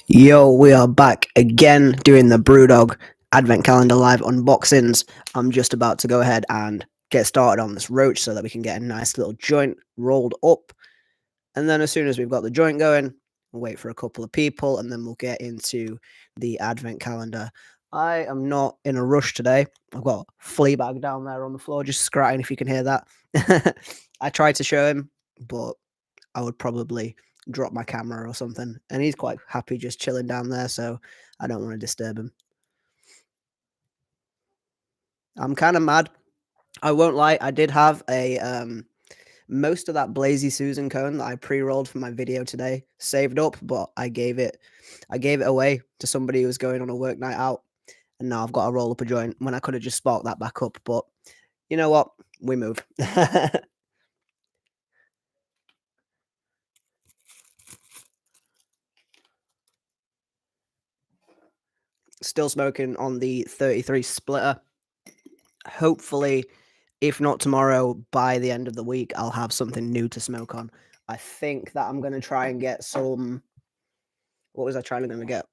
Yo, we are back again doing the BrewDog Advent Calendar live unboxings. I'm just about to go ahead and get started on this roach so that we can get a nice little joint rolled up. And then as soon as we've got the joint going, we'll wait for a couple of people and then we'll get into the Advent Calendar. I am not in a rush today. I've got Fleabag down there on the floor just scratching, if you can hear that. I tried to show him, but I would probably drop my camera or something. And he's quite happy just chilling down there, so I don't want to disturb him. I'm kind of mad. I won't lie, I did have a most of that Blazy Susan cone that I pre-rolled for my video today saved up, but I gave it away to somebody who was going on a work night out, and now I've got to roll up a joint when I could have just sparked that back up. But you know what? We move. Still smoking on the 33 splitter. Hopefully, if not tomorrow, by the end of the week, I'll have something new to smoke on. I think that I'm going to try and get some. What was I trying to get?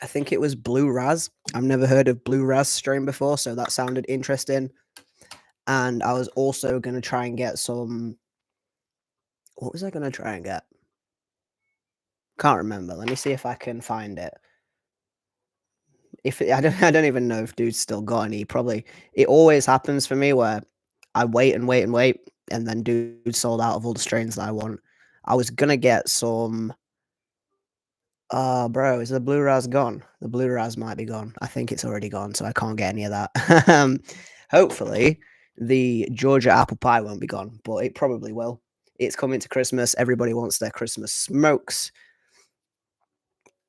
I think it was Blue Raz. I've never heard of Blue Raz strain before, so that sounded interesting. And I was also going to try and get some. What was I going to try and get? Can't remember. Let me see if I can find it. I don't even know if dude's still got any. Probably. It always happens for me where I wait and wait and wait, and then dude sold out of all the strains that I want. I was gonna get some. Bro, is the Blue Raz gone? The Blue Raz might be gone. I think it's already gone, so I can't get any of that. Hopefully, the Georgia apple pie won't be gone, but it probably will. It's coming to Christmas. Everybody wants their Christmas smokes.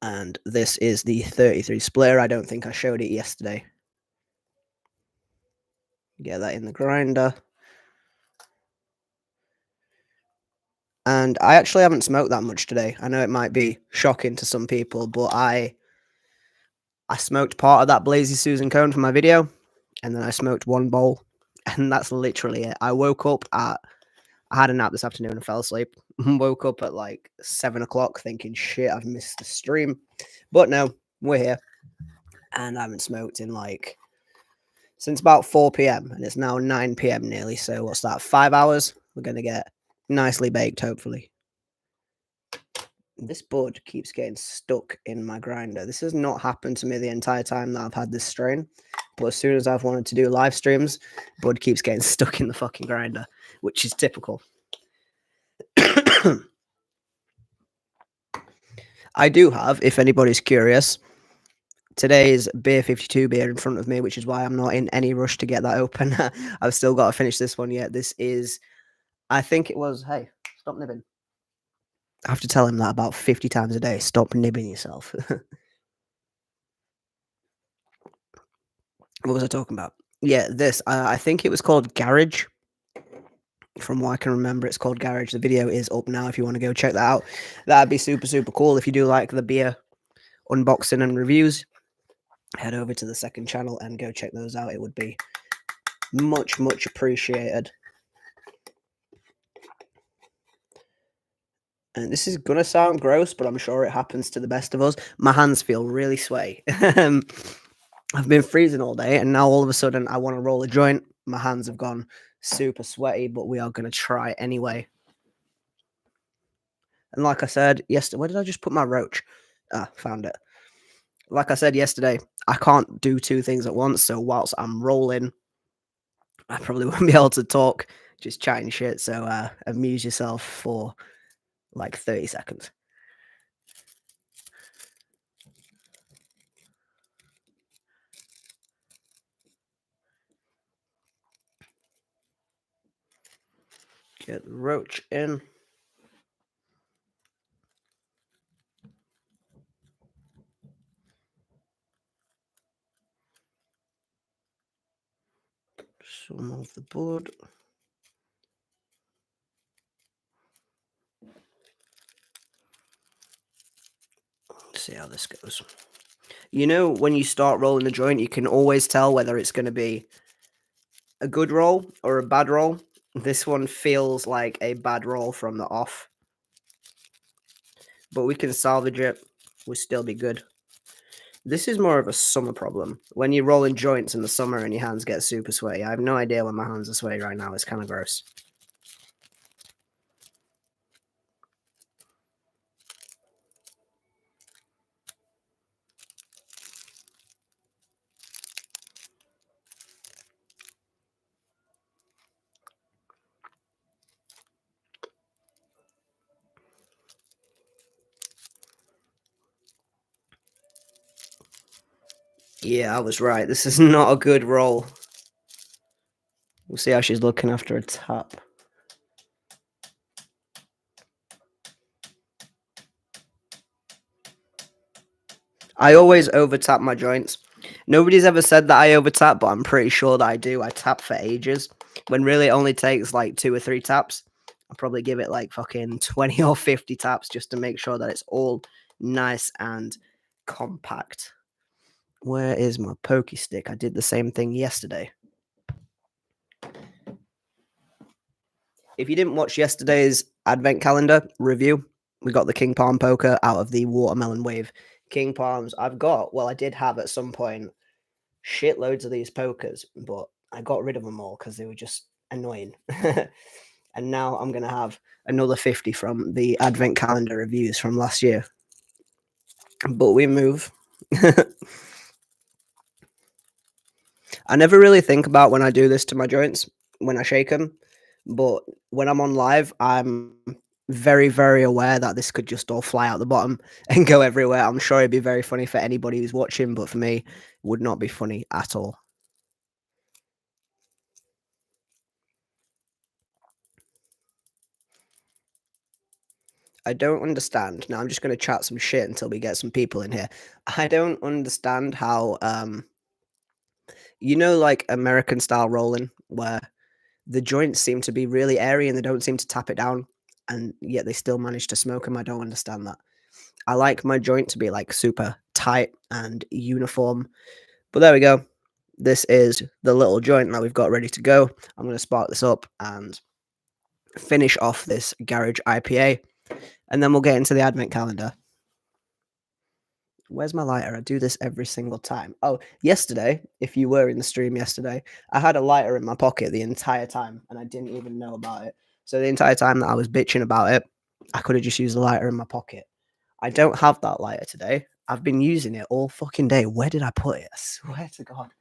And this is the 33 splitter. I don't think I showed it yesterday. Get that in the grinder. And I actually haven't smoked that much today. I know it might be shocking to some people, but I smoked part of that Blazy Susan cone for my video, and then I smoked one bowl, and that's literally it. I woke up I had a nap this afternoon and fell asleep. Woke up at like 7 o'clock thinking, shit, I've missed the stream. But no, we're here. And I haven't smoked in since about 4 p.m. and it's now 9 p.m. nearly. So what's that? 5 hours? We're going to get nicely baked, hopefully. This bud keeps getting stuck in my grinder. This has not happened to me the entire time that I've had this strain. But as soon as I've wanted to do live streams, bud keeps getting stuck in the fucking grinder, which is typical. I do have, if anybody's curious, today's Beer 52 beer in front of me, which is why I'm not in any rush to get that open. I've still got to finish this one yet. This is, I think it was, hey, stop nibbing. I have to tell him that about 50 times a day. Stop nibbing yourself. What was I talking about? Yeah, this. I think it was called Garage. From what I can remember, it's called Garage. The video is up now if you want to go check that out. That'd be super, super cool. If you do like the beer unboxing and reviews, head over to the second channel and go check those out. It would be much, much appreciated. And this is gonna sound gross, but I'm sure it happens to the best of us. My hands feel really sweaty. I've been freezing all day, and now all of a sudden I want to roll a joint. My hands have gone super sweaty, but we are gonna try anyway. And like I said yesterday, where did I just put my roach? Found it. Like I said yesterday, I can't do two things at once. So whilst I'm rolling, I probably won't be able to talk, just chatting shit. So amuse yourself for like 30 seconds. Get the roach in. Some of the bud. Let's see how this goes. You know, when you start rolling the joint, you can always tell whether it's going to be a good roll or a bad roll. This one feels like a bad roll from the off, but we can salvage it. would still be good. This is more of a summer problem. When you're rolling joints in the summer and your hands get super sweaty. I have no idea when my hands are sweaty right now. It's kind of gross. Yeah, I was right. This is not a good roll. We'll see how she's looking after a tap. I always over tap my joints. Nobody's ever said that I over tap, but I'm pretty sure that I do. I tap for ages when really it only takes like 2 or 3 taps. I'll probably give it like fucking 20 or 50 taps just to make sure that it's all nice and compact. Where is my pokey stick? I did the same thing yesterday. If you didn't watch yesterday's advent calendar review, we got the King Palm poker out of the watermelon wave. King Palms, I did have at some point shitloads of these pokers, but I got rid of them all because they were just annoying. And now I'm going to have another 50 from the advent calendar reviews from last year. But we move. I never really think about when I do this to my joints, when I shake them. But when I'm on live, I'm very, very aware that this could just all fly out the bottom and go everywhere. I'm sure it'd be very funny for anybody who's watching, but for me, it would not be funny at all. I don't understand. Now I'm just going to chat some shit until we get some people in here. I don't understand how, like American style rolling, where the joints seem to be really airy and they don't seem to tap it down, and yet they still manage to smoke them. I don't understand that. I like my joint to be like super tight and uniform. But there we go. This is the little joint that we've got ready to go. I'm going to spark this up and finish off this garage IPA, and then we'll get into the advent calendar. Where's my lighter? I do this every single time. Oh, yesterday, if you were in the stream yesterday, I had a lighter in my pocket the entire time and I didn't even know about it. So the entire time that I was bitching about it, I could have just used the lighter in my pocket. I don't have that lighter today. I've been using it all fucking day. Where did I put it? I swear to God.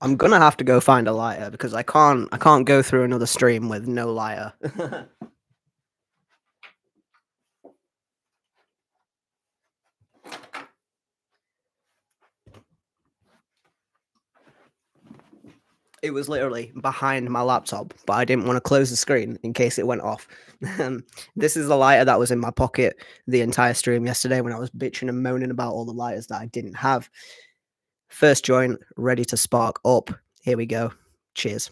I'm gonna have to go find a lighter because I can't go through another stream with no lighter. It was literally behind my laptop, but I didn't want to close the screen in case it went off. This is the lighter that was in my pocket the entire stream yesterday when I was bitching and moaning about all the lighters that I didn't have. First joint, ready to spark up. Here we go. Cheers.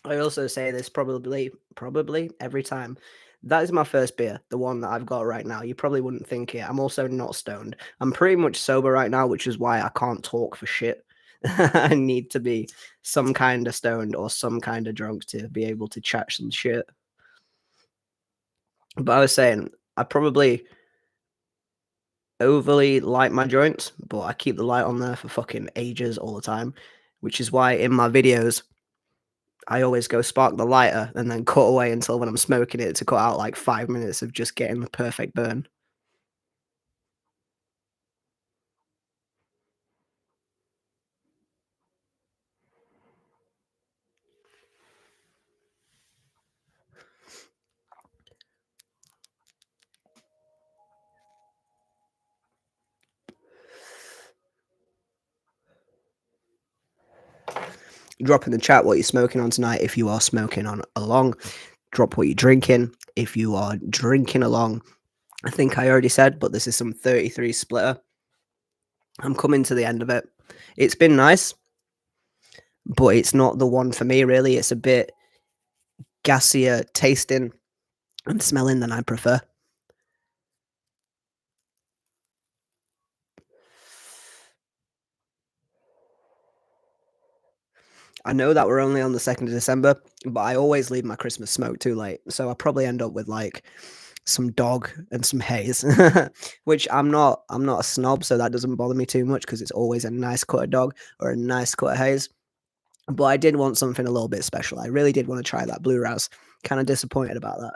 I also say this probably every time. That is my first beer, the one that I've got right now. You probably wouldn't think it. I'm also not stoned. I'm pretty much sober right now, which is why I can't talk for shit. I need to be some kind of stoned or some kind of drunk to be able to chat some shit. But I was saying, I probably overly light my joints, but I keep the light on there for fucking ages all the time, which is why in my videos, I always go spark the lighter and then cut away until when I'm smoking it to cut out like 5 minutes of just getting the perfect burn. Drop in the chat what you're smoking on tonight if you are smoking on along. Drop what you're drinking if you are drinking along. I think I already said, but this is some 33 splitter. I'm coming to the end of it. It's been nice, but it's not the one for me, really. It's a bit gassier tasting and smelling than I prefer. I know that we're only on the 2nd of December, but I always leave my Christmas smoke too late. So I probably end up with like some dog and some haze, which I'm not a snob, so that doesn't bother me too much because it's always a nice cut of dog or a nice cut of haze. But I did want something a little bit special. I really did want to try that blue rouse. Kind of disappointed about that.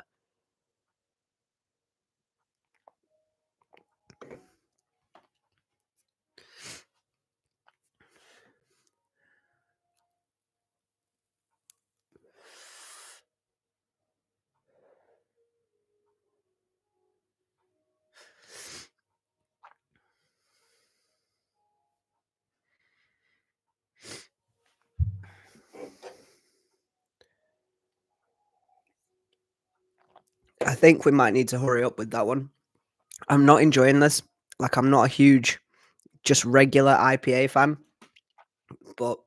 I think we might need to hurry up with that one. I'm not enjoying this. Like, I'm not a huge, just regular IPA fan, but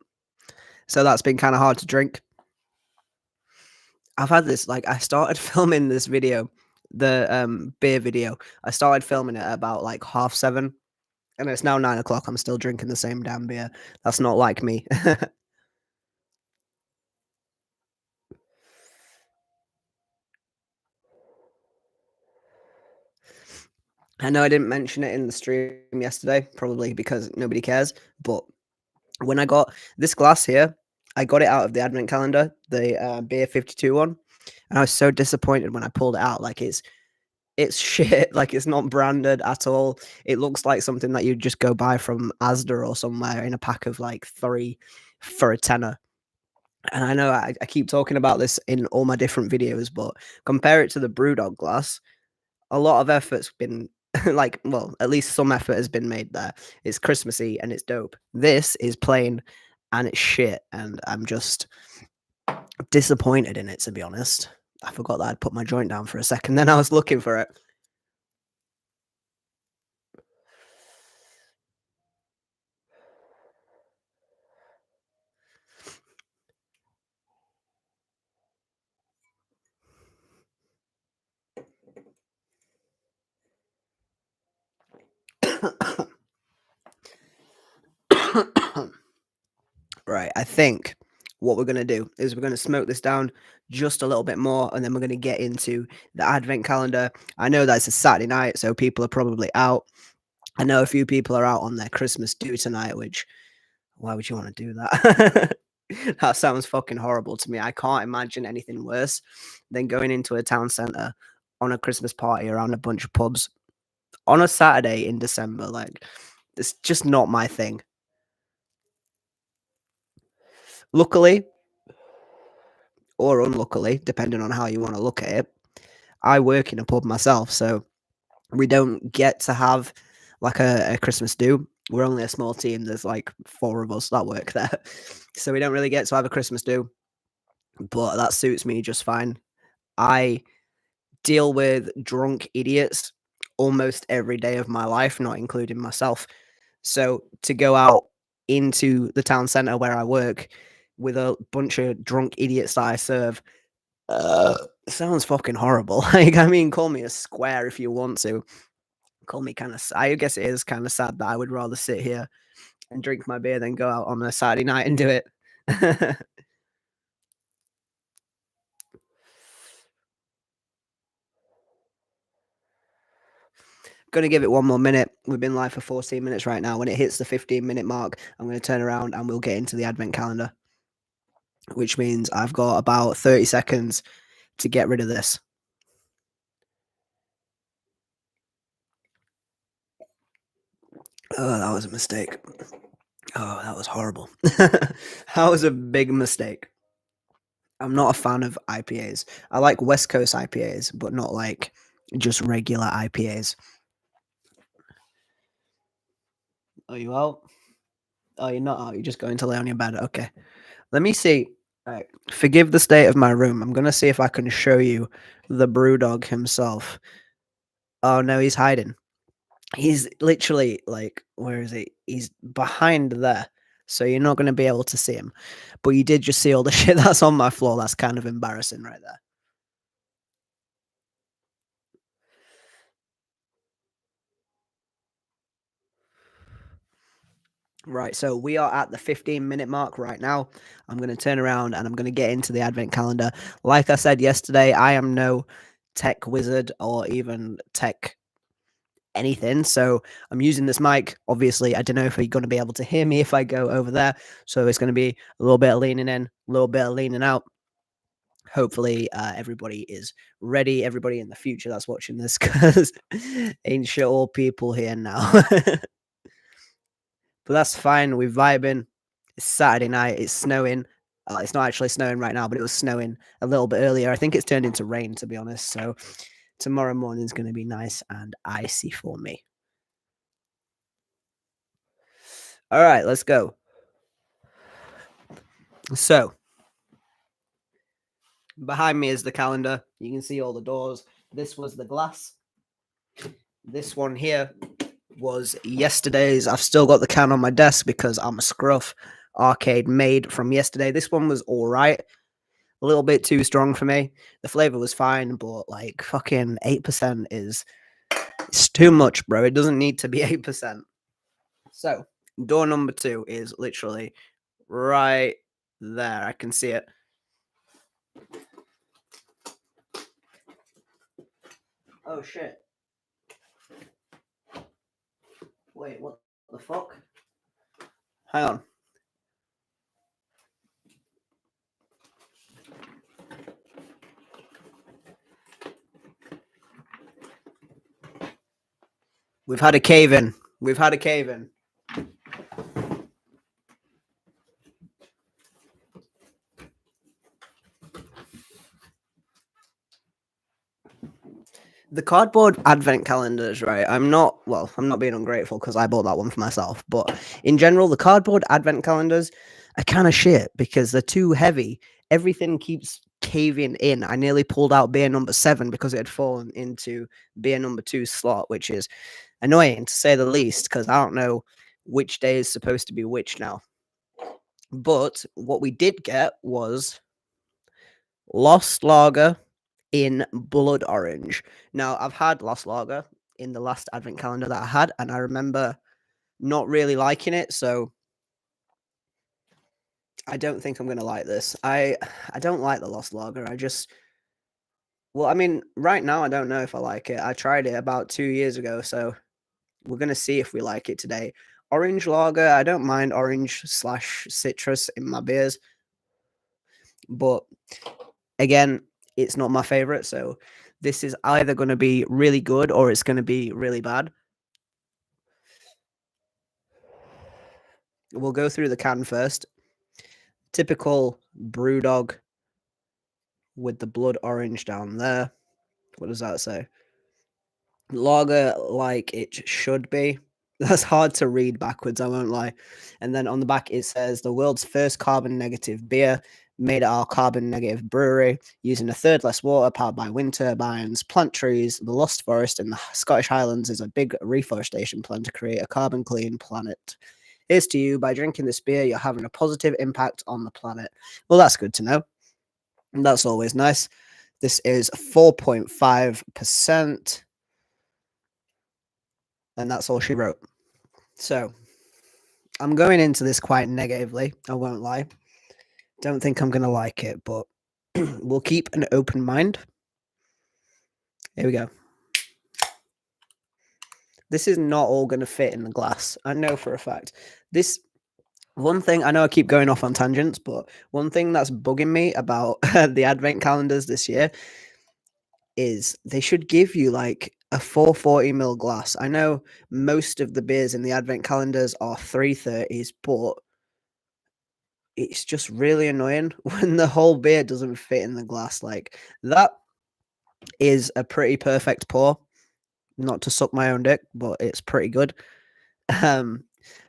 so that's been kind of hard to drink. I've had this, like, I started filming this video, the beer video. I started filming it at about like 7:30, and it's now 9 o'clock. I'm still drinking the same damn beer. That's not like me. I know I didn't mention it in the stream yesterday, probably because nobody cares. But when I got this glass here, I got it out of the advent calendar, the beer 52 one, and I was so disappointed when I pulled it out. Like it's shit. Like it's not branded at all. It looks like something that you'd just go buy from Asda or somewhere in a pack of like three for a tenner. And I know I keep talking about this in all my different videos, but compare it to the BrewDog glass. A lot of effort's been like, well, at least some effort has been made there. It's Christmassy and it's dope. This is plain and it's shit, and I'm just disappointed in it, to be honest. I forgot that I'd put my joint down for a second, then I was looking for it. Right, I think what we're gonna do is we're gonna smoke this down just a little bit more, and then we're gonna get into the advent calendar. I know that it's a Saturday night, so people are probably out. I know a few people are out on their Christmas do tonight, which why would you want to do that? That sounds fucking horrible to me. I can't imagine anything worse than going into a town centre on a Christmas party around a bunch of pubs on a Saturday in December. Like, it's just not my thing. Luckily, or unluckily, depending on how you want to look at it, I work in a pub myself, so we don't get to have like a Christmas do. We're only a small team. There's like four of us that work there, so we don't really get to have a Christmas do. But that suits me just fine. I deal with drunk idiots almost every day of my life, not including myself. So to go out into the town center where I work with a bunch of drunk idiots that I serve uh, sounds fucking horrible. Like, I mean, call me a square if you want to. Call me kind of. I guess it is kind of sad that I would rather sit here and drink my beer than go out on a Saturday night and do it. Gonna give it one more minute. We've been live for 14 minutes right now. When it hits the 15-minute mark, I'm gonna turn around and we'll get into the advent calendar, which means I've got about 30 seconds to get rid of this. Oh, that was a mistake. Oh, that was horrible. That was a big mistake. I'm not a fan of IPAs. I like West Coast IPAs, but not like just regular IPAs. Are you out? Oh, you're not out. You're just going to lay on your bed. Okay. Let me see. Right. Forgive the state of my room. I'm gonna see if I can show you the BrewDog himself. Oh no, he's hiding. He's literally like, where is he? He's behind there. So you're not gonna be able to see him. But you did just see all the shit that's on my floor. That's kind of embarrassing right there. Right, so we are at the 15-minute mark right now. I'm going to turn around and I'm going to get into the advent calendar. Like I said yesterday, I am no tech wizard or even tech anything. So I'm using this mic. Obviously, I don't know if you're going to be able to hear me if I go over there. So it's going to be a little bit of leaning in, a little bit of leaning out. Hopefully, everybody is ready. Everybody in the future that's watching this, because ain't shit all people here now. But that's fine. We're vibing. It's Saturday night. It's snowing. It's not actually snowing right now, but it was snowing a little bit earlier. I think it's turned into rain, to be honest. So tomorrow morning is going to be nice and icy for me. All right, let's go. So behind me is the calendar. You can see all the doors. This was the glass. This one here was yesterday's. I've still got the can on my desk because I'm a scruff. Arcade made from yesterday. This one was all right. A little bit too strong for me. The flavor was fine, but like fucking 8% is it's too much, bro. It doesn't need to be 8%. So door number 2 is literally right there. I can see it. Oh shit. Wait, what the fuck? Hang on. We've had a cave in. We've had a cave in. The cardboard advent calendars, right? I'm not being ungrateful because I bought that one for myself. But in general, the cardboard advent calendars are kind of shit because they're too heavy. Everything keeps caving in. I nearly pulled out beer number 7 because it had fallen into beer number 2 slot, which is annoying to say the least because I don't know which day is supposed to be which now. But what we did get was Lost Lager in blood orange. Now, I've had Lost Lager in the last advent calendar that I had, and I remember not really liking it, so I don't think I'm gonna like this. I don't like the Lost Lager. I mean, right now I don't know if I like it. I tried it about 2 years ago, so we're gonna see if we like it today. Orange lager, I don't mind orange slash citrus in my beers, but again, it's not my favorite. So this is either going to be really good or it's going to be really bad. We'll go through the can first. Typical BrewDog with the blood orange down there. What does that say? Lager like it should be. That's hard to read backwards, I won't lie. And then on the back it says the world's first carbon negative beer made at our carbon negative brewery using a third less water, powered by wind turbines, plant trees. The Lost Forest in the Scottish Highlands is a big reforestation plan to create a carbon clean planet. Here's to you. By drinking this beer, you're having a positive impact on the planet. Well, that's good to know. That's always nice. This is 4.5%. And that's all she wrote. So I'm going into this quite negatively. I won't lie. Don't think I'm going to like it, but we'll keep an open mind. Here we go. This is not all going to fit in the glass. I know for a fact. This one thing, I know I keep going off on tangents, but one thing that's bugging me about the advent calendars this year is they should give you like a 440 ml glass. I know most of the beers in the advent calendars are 330s, but it's just really annoying when the whole beer doesn't fit in the glass. Like that is a pretty perfect pour. Not to suck my own dick, but it's pretty good. Um,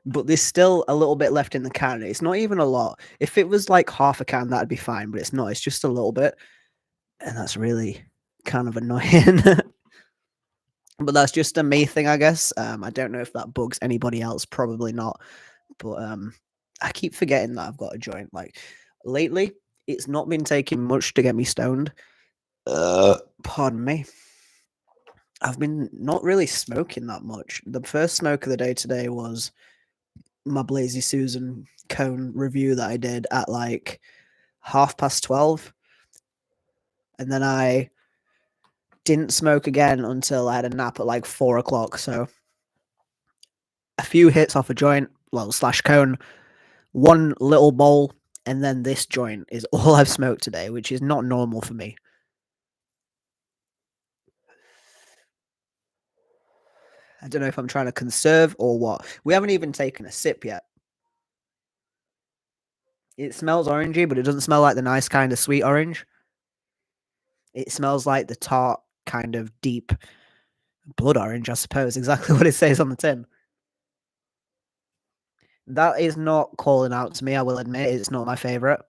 but there's still a little bit left in the can. It's not even a lot. If it was like half a can, that'd be fine, but it's not. It's just a little bit, and that's really kind of annoying. But that's just a me thing, I guess. I don't know if that bugs anybody else. Probably not. But I keep forgetting that I've got a joint. Like lately, it's not been taking much to get me stoned. Pardon me. I've been not really smoking that much. The first smoke of the day today was my Blazy Susan cone review that I did at like 12:30, and then I didn't smoke again until I had a nap at like 4 o'clock. So a few hits off a joint, well, slash cone, one little bowl, and then this joint is all I've smoked today, which is not normal for me. I don't know if I'm trying to conserve or what. We haven't even taken a sip yet. It smells orangey, but it doesn't smell like the nice kind of sweet orange. It smells like the tart kind of deep blood orange, I suppose, exactly what it says on the tin. That is not calling out to me, I will admit. It's not my favorite.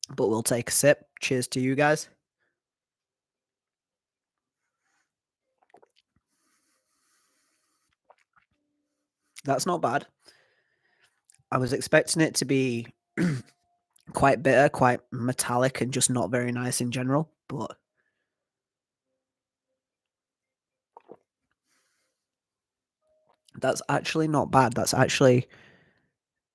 But we'll take a sip. Cheers to you guys. That's not bad. I was expecting it to be quite bitter, quite metallic, and just not very nice in general. But that's actually not bad.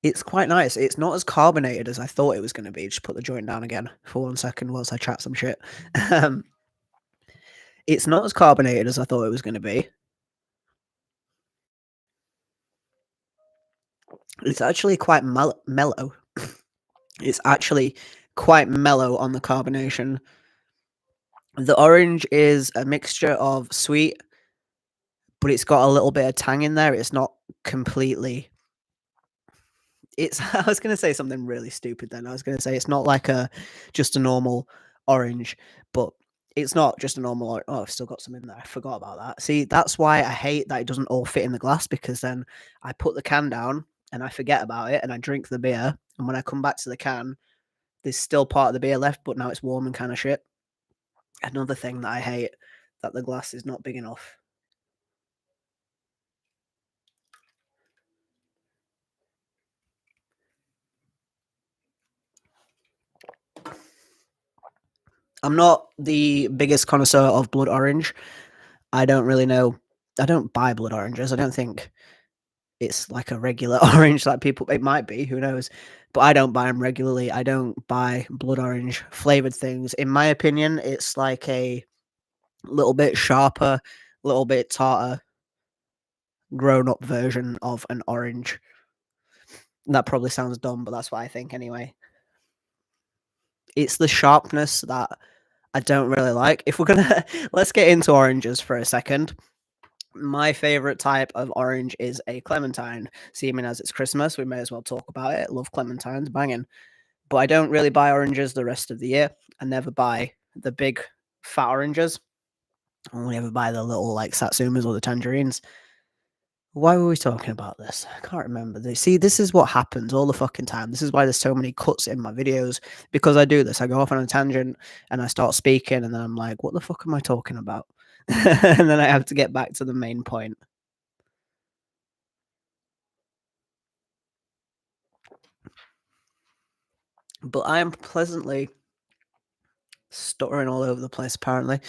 It's quite nice. It's not as carbonated as I thought it was going to be. Just put the joint down again for 1 second whilst I chat some shit. Um, it's not as carbonated as I thought it was going to be. It's actually quite mellow. It's actually quite mellow on the carbonation. The orange is a mixture of sweet, but it's got a little bit of tang in there. It's not completely. It's. I was gonna say something really stupid. Then I was gonna say it's not like just a normal orange, but it's not just a normal. Oh, I've still got some in there. I forgot about that. See, that's why I hate that it doesn't all fit in the glass, because then I put the can down and I forget about it and I drink the beer, and when I come back to the can, there's still part of the beer left, but now it's warm and kind of shit. Another thing that I hate, that the glass is not big enough. I'm not the biggest connoisseur of blood orange. I don't really know. I don't buy blood oranges. I don't think it's like a regular orange that people. It might be. Who knows? But I don't buy them regularly. I don't buy blood orange flavored things. In my opinion, it's like a little bit sharper, little bit tartar, grown up version of an orange. That probably sounds dumb, but that's what I think anyway. It's the sharpness that I don't really like. If we're gonna let's get into oranges for a second. My favorite type of orange is a clementine. Seeming as it's Christmas, we may as well talk about it. Love clementines, banging. But I don't really buy oranges the rest of the year. I never buy the big fat oranges. I only ever buy the little like satsumas or the tangerines. Why were we talking about this? I can't remember. See, this is what happens all the fucking time. This is why there's so many cuts in my videos, because I do this. I go off on a tangent and I start speaking, and then I'm like, what the fuck am I talking about? And then I have to get back to the main point. But I am pleasantly stuttering all over the place, apparently.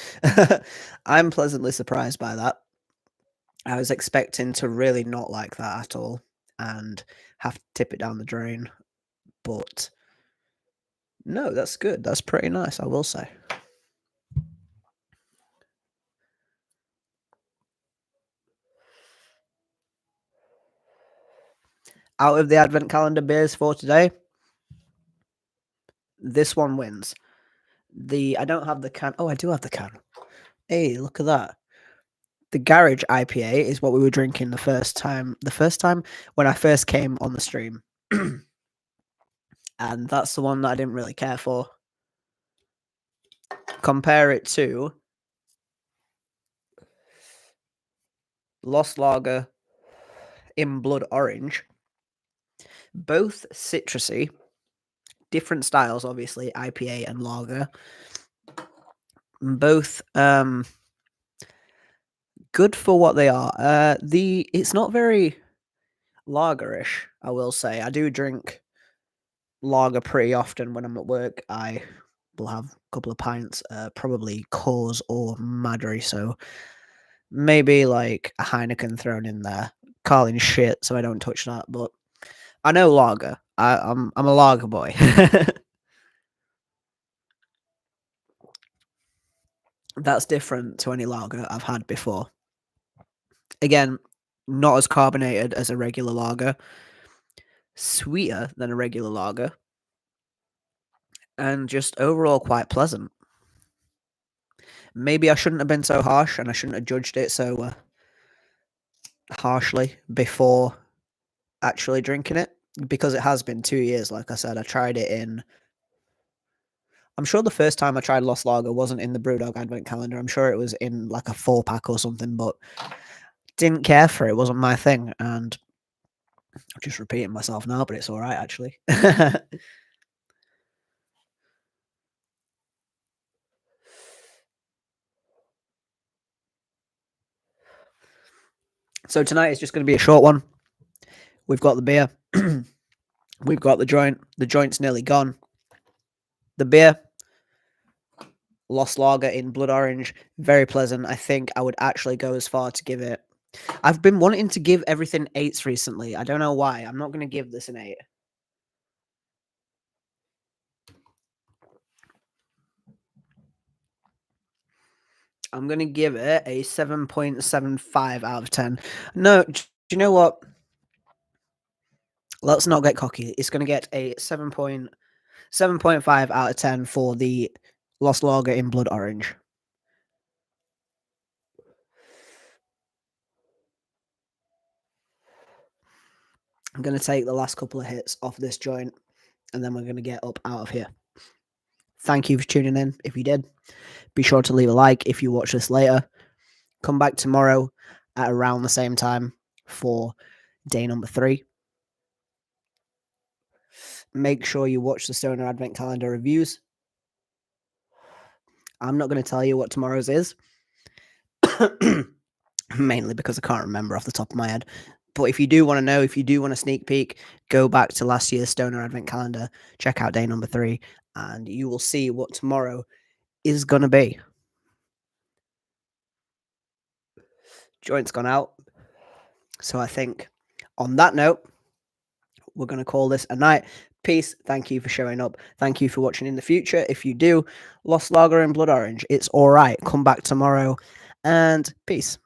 I'm pleasantly surprised by that. I was expecting to really not like that at all and have to tip it down the drain. But no, that's good. That's pretty nice, I will say. Out of the advent calendar beers for today, this one wins. I don't have the can. Oh, I do have the can. Hey, look at that. The Garage IPA is what we were drinking the first time. The first time when I first came on the stream, and that's the one that I didn't really care for. Compare it to Lost Lager in Blood Orange. Both citrusy, different styles, obviously IPA and lager. Both Good for what they are. It's not very lagerish, I will say. I do drink lager pretty often when I'm at work. I will have a couple of pints, probably Coors or Madry, so maybe like a Heineken thrown in there. Carling shit, so I don't touch that. But I know lager. I'm a lager boy. That's different to any lager I've had before. Again, not as carbonated as a regular lager, sweeter than a regular lager, and just overall quite pleasant. Maybe I shouldn't have been so harsh and I shouldn't have judged it so harshly before actually drinking it, because it has been 2 years. Like I said, I tried it in. I'm sure the first time I tried Lost Lager wasn't in the BrewDog Advent Calendar. I'm sure it was in like a 4-pack or something, but didn't care for it. Wasn't my thing, and I'm just repeating myself now, but it's all right actually. So tonight is just going to be a short one. We've got the beer. We've got the joint. The joint's nearly gone. The beer, Lost Lager in Blood Orange, very pleasant. I think I would actually go as far to give it. I've been wanting to give everything 8s recently. I don't know why. I'm not going to give this an 8. I'm going to give it a 7.75 out of 10. No, do you know what? Let's not get cocky. It's going to get a 7.5 out of 10 for the Lost Lager in Blood Orange. I'm going to take the last couple of hits off this joint, and then we're going to get up out of here. Thank you for tuning in. If you did, be sure to leave a like if you watch this later. Come back tomorrow at around the same time for day number 3. Make sure you watch the Stoner Advent Calendar reviews. I'm not going to tell you what tomorrow's is, mainly because I can't remember off the top of my head. But if you do want to know, if you do want a sneak peek, go back to last year's Stoner Advent Calendar, check out day number 3, and you will see what tomorrow is going to be. Joint's gone out. So I think on that note, we're going to call this a night. Peace. Thank you for showing up. Thank you for watching in the future. If you do, Lost Lager and Blood Orange, it's all right. Come back tomorrow, and peace.